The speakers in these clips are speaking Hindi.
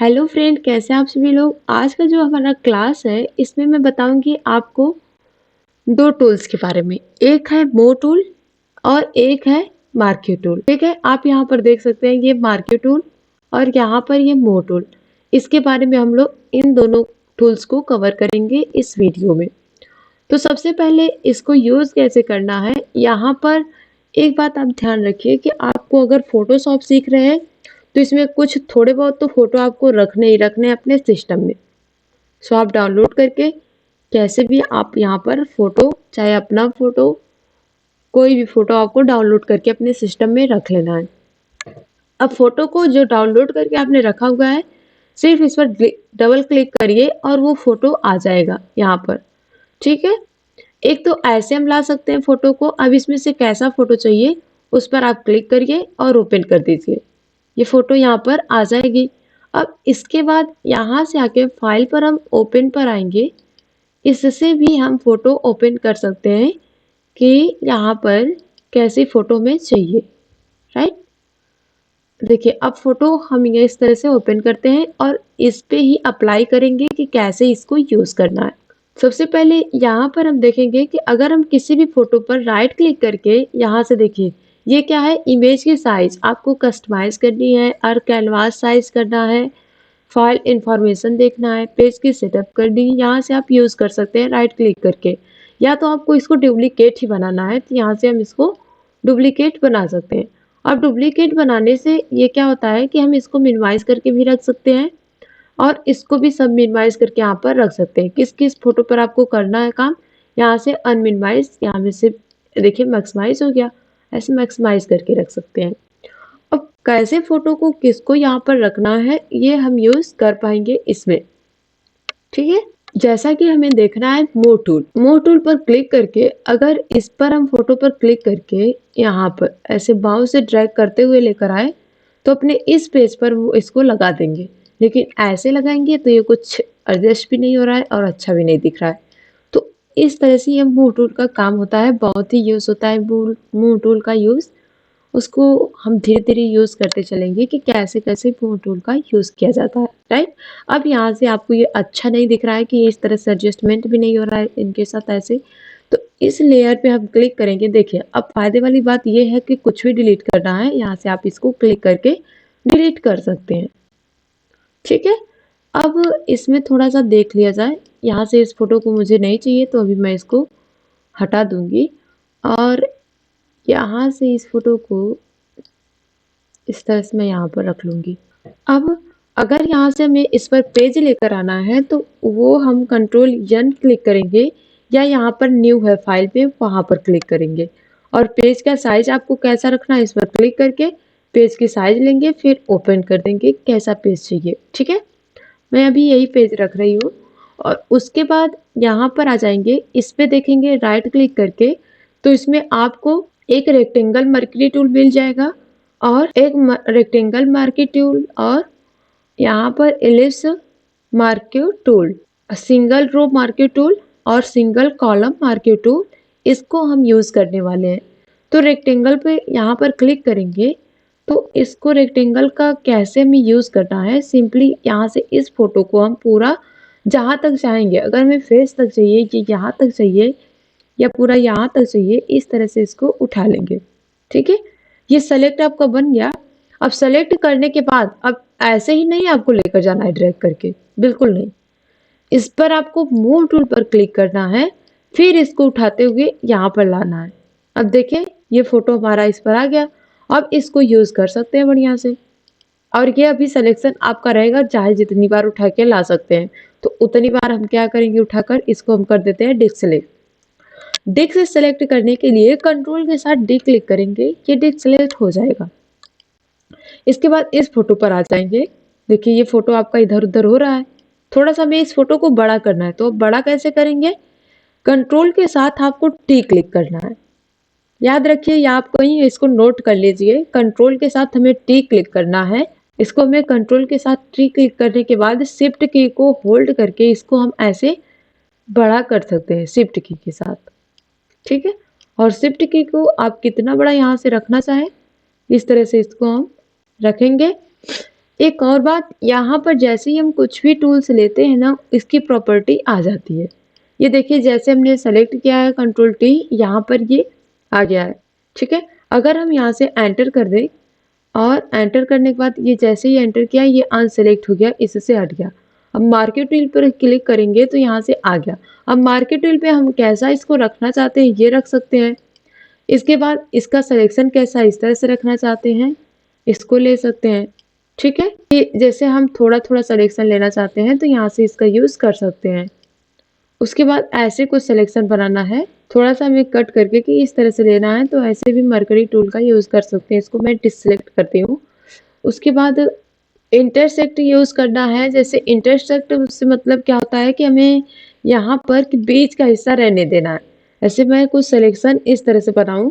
हेलो फ्रेंड, कैसे हैं आप सभी लोग। आज का जो हमारा क्लास है इसमें मैं बताऊंगी आपको दो टूल्स के बारे में। एक है मो टूल और एक है मार्क्यू टूल। ठीक है, आप यहाँ पर देख सकते हैं ये मार्क्यू टूल और यहाँ पर ये मो टूल। इसके बारे में हम लोग इन दोनों टूल्स को कवर करेंगे इस वीडियो में। तो सबसे पहले इसको यूज कैसे करना है, यहाँ पर एक बात आप ध्यान रखिए कि आपको अगर फोटोशॉप सीख रहे हैं तो इसमें कुछ थोड़े बहुत तो फोटो आपको रखने ही रखने हैं अपने सिस्टम में। सो आप डाउनलोड करके कैसे भी आप यहाँ पर फोटो, चाहे अपना फोटो, कोई भी फोटो आपको डाउनलोड करके अपने सिस्टम में रख लेना है। अब फोटो को जो डाउनलोड करके आपने रखा हुआ है, सिर्फ इस पर डबल क्लिक करिए और वो फोटो आ जाएगा यहाँ पर। ठीक है, एक तो ऐसे हम ला सकते हैं फोटो को। अब इसमें से कैसा फोटो चाहिए उस पर आप क्लिक करिए और ओपन कर दीजिए, ये फोटो यहाँ पर आ जाएगी। अब इसके बाद यहाँ से आके फाइल पर हम ओपन पर आएंगे। इससे भी हम फोटो ओपन कर सकते हैं कि यहाँ पर कैसी फोटो में चाहिए। राइट, देखिए अब फोटो हम ये इस तरह से ओपन करते हैं और इस पे ही अप्लाई करेंगे कि कैसे इसको यूज करना है। सबसे पहले यहाँ पर हम देखेंगे कि अगर हम किसी भी फोटो पर राइट क्लिक करके यहाँ से देखिए, ये क्या है, इमेज की साइज आपको कस्टमाइज करनी है और कैनवास साइज करना है, फाइल इंफॉर्मेशन देखना है, पेज की सेटअप करनी है। यहाँ से आप यूज कर सकते हैं राइट क्लिक करके। या तो आपको इसको डुप्लीकेट ही बनाना है तो यहाँ से हम इसको डुप्लीकेट बना सकते हैं। और डुप्लीकेट बनाने से ये क्या होता है कि हम इसको मिनिमाइज करके भी रख सकते हैं और इसको भी सब मिनिमाइज करके यहाँ पर रख सकते हैं। किस किस फोटो पर आपको करना है काम, यहाँ से अनमिनिमाइज, यहाँ में से देखिए मैक्सिमाइज हो गया, ऐसे मैक्सिमाइज करके रख सकते हैं। अब कैसे फोटो को किसको यहाँ पर रखना है ये हम यूज कर पाएंगे इसमें। ठीक है, जैसा कि हमें देखना है मो टूल पर क्लिक करके, अगर इस पर हम फोटो पर क्लिक करके यहाँ पर ऐसे बाउं से ड्रैग करते हुए लेकर आए तो अपने इस पेज पर वो इसको लगा देंगे। लेकिन ऐसे लगाएंगे तो ये कुछ एडजस्ट भी नहीं हो रहा है और अच्छा भी नहीं दिख रहा है। तो इस तरह से ये मूव टूल का काम होता है, बहुत ही यूज होता है मूव टूल का यूज। उसको हम धीरे धीरे यूज करते चलेंगे कि कैसे कैसे मूव टूल का यूज किया जाता है। राइट, अब यहाँ से आपको ये अच्छा नहीं दिख रहा है कि इस तरह से एडजस्टमेंट भी नहीं हो रहा है इनके साथ ऐसे, तो इस लेयर पे हम क्लिक करेंगे। देखिए अब फायदे वाली बात ये है कि कुछ भी डिलीट करना है यहाँ से आप इसको क्लिक करके डिलीट कर सकते हैं। ठीक है, अब इसमें थोड़ा सा देख लिया जाए। यहाँ से इस फोटो को मुझे नहीं चाहिए तो अभी मैं इसको हटा दूंगी और यहाँ से इस फोटो को इस तरह से मैं यहाँ पर रख लूंगी। अब अगर यहाँ से हमें इस पर पेज लेकर आना है तो वो हम कंट्रोल एन क्लिक करेंगे या यहाँ पर न्यू है फाइल पे वहां पर क्लिक करेंगे और पेज का साइज आपको कैसा रखना है इस पर क्लिक करके पेज की साइज लेंगे, फिर ओपन कर देंगे कैसा पेज चाहिए। ठीक है, मैं अभी यही पेज रख रही हूँ और उसके बाद यहाँ पर आ जाएंगे, इस पे देखेंगे राइट क्लिक करके तो इसमें आपको एक रेक्टेंगल मर्करी टूल मिल जाएगा और एक रेक्टेंगल मार्की टूल और यहाँ पर ellipse marquee tool, single row marquee tool और सिंगल कॉलम मार्क्यू टूल, इसको हम यूज करने वाले हैं। तो रेक्टेंगल पे यहाँ पर क्लिक करेंगे तो इसको रेक्टेंगल का कैसे हमें यूज करना है, सिंपली यहाँ से इस फोटो को हम पूरा जहां तक चाहेंगे, अगर हमें फेस तक चाहिए कि यहाँ तक चाहिए या पूरा यहाँ तक चाहिए, इस तरह से इसको उठा लेंगे। ठीक है, ये सेलेक्ट आपका बन गया। अब सेलेक्ट करने के बाद अब ऐसे ही नहीं आपको लेकर जाना है ड्रैग करके, बिल्कुल नहीं। इस पर आपको मूव टूल पर क्लिक करना है, फिर इसको उठाते हुए यहाँ पर लाना है। अब देखिए ये फोटो हमारा इस पर आ गया। अब इसको यूज कर सकते हैं बढ़िया से। और ये अभी सिलेक्शन आपका रहेगा, चाहे जितनी बार उठा के ला सकते हैं। तो उतनी बार हम क्या करेंगे, उठाकर इसको हम कर देते हैं डिस्क सेलेक्ट। डिस्क सेलेक्ट करने के लिए कंट्रोल के साथ डी क्लिक करेंगे, ये डिस्क सेलेक्ट हो जाएगा। इसके बाद इस फोटो पर आ जाएंगे। देखिए ये फोटो आपका इधर उधर हो रहा है, थोड़ा सा हमें इस फोटो को बड़ा करना है। तो बड़ा कैसे करेंगे, कंट्रोल के साथ आपको टी क्लिक करना है। याद रखिए या आप कहीं इसको नोट कर लीजिए, कंट्रोल के साथ हमें टी क्लिक करना है। इसको हमें कंट्रोल के साथ टी क्लिक करने के बाद शिफ्ट की को होल्ड करके इसको हम ऐसे बड़ा कर सकते हैं शिफ्ट की के साथ। ठीक है, और शिफ्ट की को आप कितना बड़ा यहाँ से रखना चाहें इस तरह से इसको हम रखेंगे। एक और बात, यहाँ पर जैसे ही हम कुछ भी टूल्स लेते हैं ना, इसकी प्रॉपर्टी आ जाती है। ये देखिए जैसे हमने सेलेक्ट किया है कंट्रोल टी, यहाँ पर ये आ गया है। ठीक है, अगर हम यहाँ से एंटर कर दें और एंटर करने के बाद ये जैसे ही एंटर किया ये अनसेलेक्ट हो गया, इससे हट गया। अब मार्केट टूल पर क्लिक करेंगे तो यहाँ से आ गया। अब मार्केट टूल पे हम कैसा इसको रखना चाहते हैं ये रख सकते हैं। इसके बाद इसका सिलेक्शन कैसा इस तरह से रखना चाहते हैं, इसको ले सकते हैं। ठीक है, ये जैसे हम थोड़ा थोड़ा सिलेक्शन लेना चाहते हैं तो यहाँ से इसका यूज कर सकते हैं। उसके बाद ऐसे कुछ सिलेक्शन बनाना है, थोड़ा सा हमें कट करके कि इस तरह से लेना है, तो ऐसे भी मरकरी टूल का यूज कर सकते हैं। इसको मैं डिसलेक्ट करती हूँ। उसके बाद इंटरसेक्ट यूज करना है। जैसे इंटरसेक्ट उससे मतलब क्या होता है कि हमें यहाँ पर कि बीच का हिस्सा रहने देना है। ऐसे मैं कुछ सिलेक्शन इस तरह से बनाऊं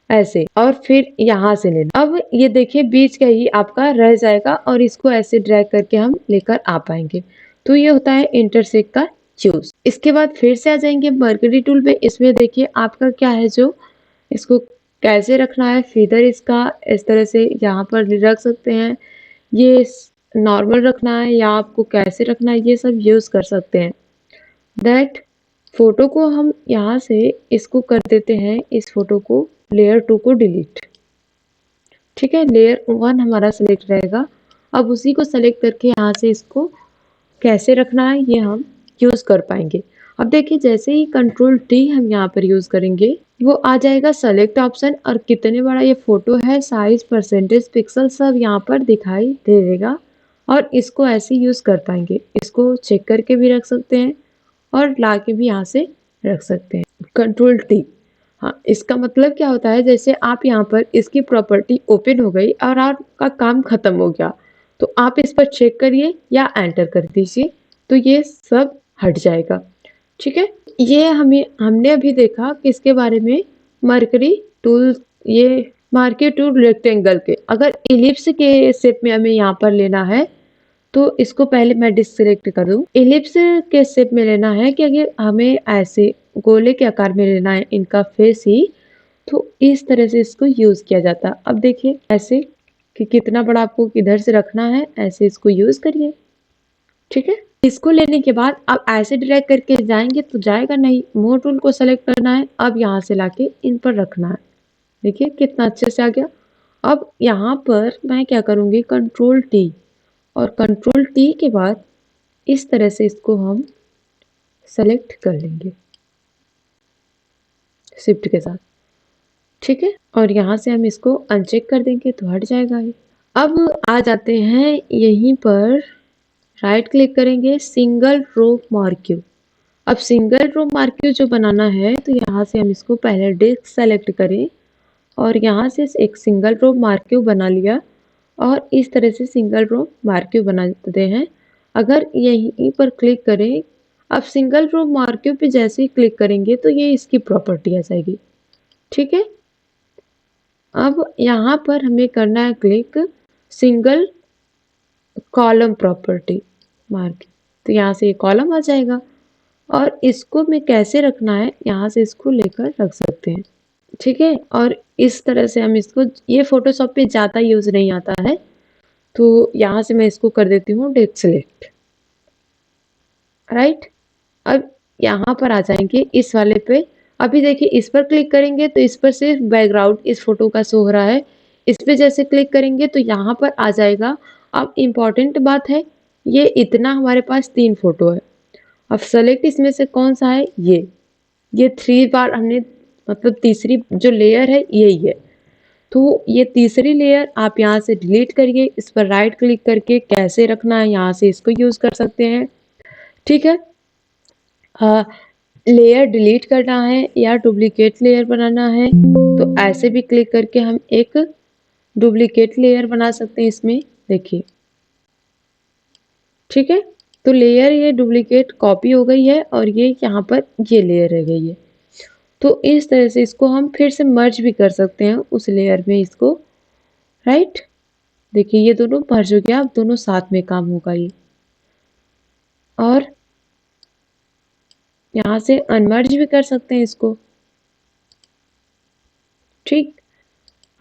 ऐसे, और फिर यहाँ से लेना। अब ये देखिए बीच का ही आपका रह जाएगा और इसको ऐसे ड्रैग करके हम लेकर आ पाएंगे। तो ये होता है इंटरसेक्ट का यूज। इसके बाद फिर से आ जाएंगे मरकरी टूल पे। इसमें देखिए आपका क्या है, जो इसको कैसे रखना है, फीदर इसका इस तरह से यहाँ पर रख सकते हैं। ये नॉर्मल रखना है या आपको कैसे रखना है ये सब यूज कर सकते हैं। दैट फोटो को हम यहाँ से इसको कर देते हैं, इस फोटो को लेयर 2 को डिलीट। ठीक है, लेयर 1 हमारा सेलेक्ट रहेगा। अब उसी को सेलेक्ट करके यहाँ से इसको कैसे रखना है ये हम यूज कर पाएंगे। अब देखिए जैसे ही कंट्रोल टी हम यहाँ पर यूज करेंगे वो आ जाएगा सेलेक्ट ऑप्शन, और कितने बड़ा ये फोटो है, साइज, परसेंटेज, पिक्सल सब यहाँ पर दिखाई दे देगा। और इसको ऐसे यूज कर पाएंगे। इसको चेक करके भी रख सकते हैं और ला के भी यहाँ से रख सकते हैं। कंट्रोल टी, हाँ, इसका मतलब क्या होता है, जैसे आप यहाँ पर इसकी प्रॉपर्टी ओपन हो गई और आपका काम खत्म हो गया, तो आप इस पर चेक करिए या एंटर कर दीजिए तो ये सब हट जाएगा। ठीक है, ये हमने अभी देखा किसके बारे में, मरकरी टूल। ये मार्केट टूल रेक्टेंगल के, अगर इलिप्स के शेप में हमें यहाँ पर लेना है तो इसको पहले मैं डिससेलेक्ट कर दूं। इलिप्स के शेप में लेना है कि अगर हमें ऐसे गोले के आकार में लेना है इनका फेस ही, तो इस तरह से इसको यूज किया जाता है। अब देखिए ऐसे कि कितना बड़ा आपको किधर से रखना है, ऐसे इसको यूज करिए। ठीक है, इसको लेने के बाद आप ऐसे ड्रैग करके जाएंगे तो जाएगा नहीं, मोर टूल को सेलेक्ट करना है। अब यहाँ से लाके इन पर रखना है। देखिए कितना अच्छे से आ गया। अब यहाँ पर मैं क्या करूँगी, कंट्रोल टी, और कंट्रोल टी के बाद इस तरह से इसको हम सेलेक्ट कर लेंगे शिफ्ट के साथ। ठीक है, और यहाँ से हम इसको अनचेक कर देंगे तो हट जाएगा ये। अब आ जाते हैं यहीं पर, राइट क्लिक करेंगे, सिंगल रो मार्क्यू। अब सिंगल रो मार्क्यू जो बनाना है तो यहाँ से हम इसको पहले डिस्क सेलेक्ट करें और यहाँ से एक सिंगल रो मार्क्यू बना लिया और इस तरह से सिंगल रो मार्क्यू बना देते हैं। अगर यहीं पर क्लिक करें, अब सिंगल रो मार्क्यू पे जैसे ही क्लिक करेंगे तो ये इसकी प्रॉपर्टी आ जाएगी। ठीक है, अब यहाँ पर हमें करना है click single column property mark, तो यहाँ से ये कॉलम आ जाएगा और इसको मैं कैसे रखना है यहाँ से इसको लेकर रख सकते हैं। ठीक है, और इस तरह से हम इसको, ये फोटोशॉप पे ज़्यादा यूज नहीं आता है तो यहाँ से मैं इसको कर देती हूँ डिसलेक्ट। राइट, अब यहाँ पर आ जाएंगे इस वाले पे। अभी देखिए इस पर क्लिक करेंगे तो इस पर सिर्फ बैकग्राउंड इस फोटो का शो हो रहा है। इस पे जैसे क्लिक करेंगे तो यहाँ पर आ जाएगा। अब इम्पॉर्टेंट बात है, ये इतना हमारे पास 3 फोटो है। अब सेलेक्ट इसमें से कौन सा है, ये 3 बार हमने, मतलब तीसरी जो लेयर है यही है। तो ये तीसरी लेयर आप यहाँ से डिलीट करिए, इस पर राइट क्लिक करके कैसे रखना है यहाँ से इसको यूज कर सकते हैं। ठीक है, लेयर डिलीट करना है या डुप्लीकेट लेयर बनाना है तो ऐसे भी क्लिक करके हम एक डुप्लीकेट लेयर बना सकते हैं इसमें, देखिए। ठीक है, तो लेयर ये डुप्लीकेट कॉपी हो गई है और ये यहाँ पर ये लेयर रह गई है। तो इस तरह से इसको हम फिर से मर्ज भी कर सकते हैं उस लेयर में इसको। राइट, देखिए ये दोनों मर्ज हो गया, अब दोनों साथ में काम होगा ये। और यहाँ से अनमर्ज भी कर सकते हैं इसको। ठीक,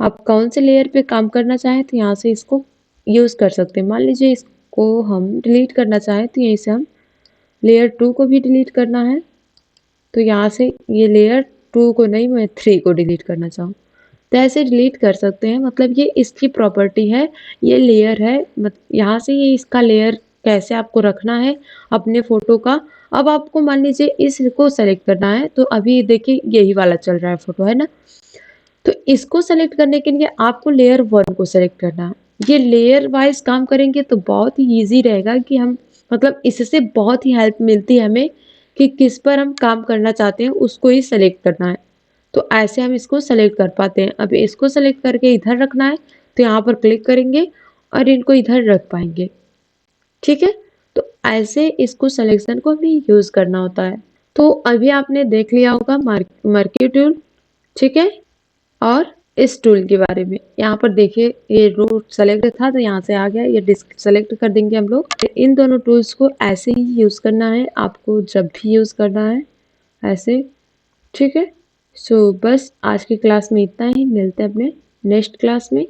आप कौन से लेयर पे काम करना चाहें तो यहाँ से इसको यूज़ कर सकते हैं। मान लीजिए इसको हम डिलीट करना चाहें तो यहीं से हम लेयर 2 को भी डिलीट करना है, तो यहाँ से ये लेयर 2 को नहीं, मैं 3 को डिलीट करना चाहूँ तो ऐसे डिलीट कर सकते हैं। मतलब ये इसकी प्रॉपर्टी है, ये लेयर है, यहाँ से ये इसका लेयर कैसे आपको रखना है अपने फोटो का। अब आपको मान लीजिए इसको सेलेक्ट करना है, तो अभी देखिए यही वाला चल रहा है फोटो, है ना। तो इसको सेलेक्ट करने के लिए आपको लेयर 1 को सेलेक्ट करना है। ये लेयर वाइज काम करेंगे तो बहुत ही ईजी रहेगा कि हम, मतलब इससे बहुत ही हेल्प मिलती है हमें कि किस पर हम काम करना चाहते हैं उसको ही सेलेक्ट करना है। तो ऐसे हम इसको सेलेक्ट कर पाते हैं। अब इसको सेलेक्ट करके इधर रखना है तो यहाँ पर क्लिक करेंगे और इनको इधर रख पाएंगे, ठीक है। तो ऐसे इसको सिलेक्शन को हमें यूज करना होता है। तो अभी आपने देख लिया होगा मर्क्यू टूल, ठीक है। और इस टूल के बारे में यहाँ पर देखिए ये रो सेलेक्ट था तो यहाँ से आ गया, ये डिस्क सेलेक्ट कर देंगे हम लोग। इन दोनों टूल्स को ऐसे ही यूज करना है आपको, जब भी यूज करना है ऐसे, ठीक है। सो बस आज की क्लास में इतना ही, मिलते हैं अपने नेक्स्ट क्लास में।